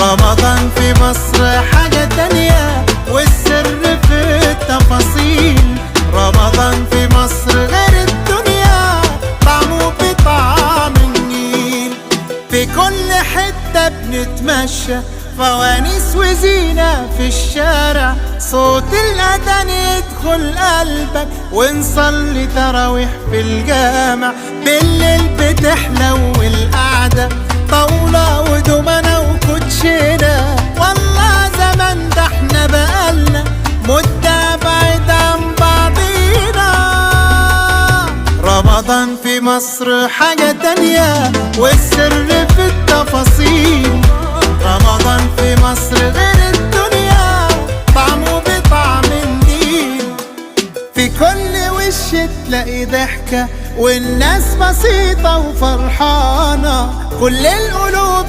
رمضان في مصر حاجة تانية والسر في التفاصيل. رمضان في مصر غير الدنيا، طعمه بطعم النيل. في كل حتة بنتمشى، فوانيس وزينة في الشارع، صوت الأذان يدخل قلبك، ونصلي تراويح في الجامع. بالليل بتحلو القعدة، طاولة ودومنة وكوتشينة. والله زمان ده احنا بقالنا مدة بعيد عن بعضينا. رمضان في مصر حاجة تانية والسر في التفاصيل. رمضان في مصر غير الدنيا، طعمه بطعم النيل. في كل وش تلاقي ضحكة، والناس بسيطة وفرحانة، كل القلوب